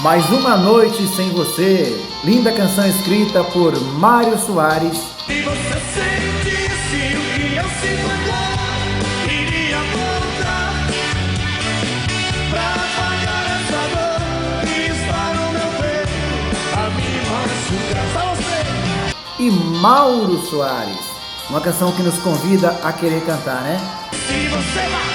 Mais uma noite sem você. Linda canção escrita por Mário Soares. Se você sentisse o que eu sinto agora, iria voltar pra apagar essa dor que está no meu peito, a me machucar. Só você! E Mauro Soares. Uma canção que nos convida a querer cantar, né? Se você vai.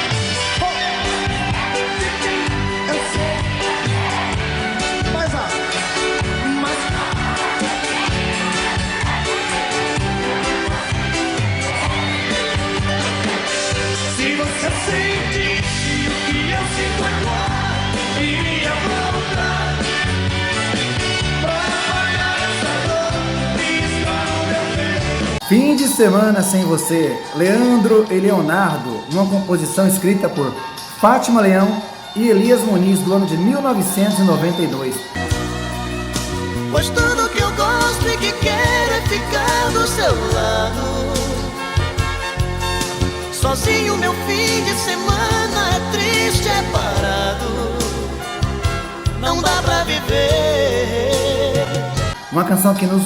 Se você sentisse o que eu sinto agora, iria voltar pra apagar essa dor que está no meu peito. Fim de semana sem você. Leandro e Leonardo. Uma composição escrita por Fátima Leão e Elias Muniz do ano de 1992. Pois tudo que eu gosto e que quero é ficar do seu lado. Sozinho meu fim de semana é triste, é parado. Não dá pra viver. Uma canção que nos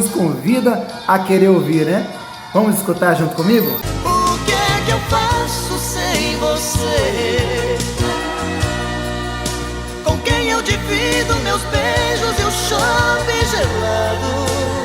convida a querer ouvir, né? Vamos escutar junto comigo? O que é que eu faço sem você? Com quem eu divido meus beijos e o shopping gelado?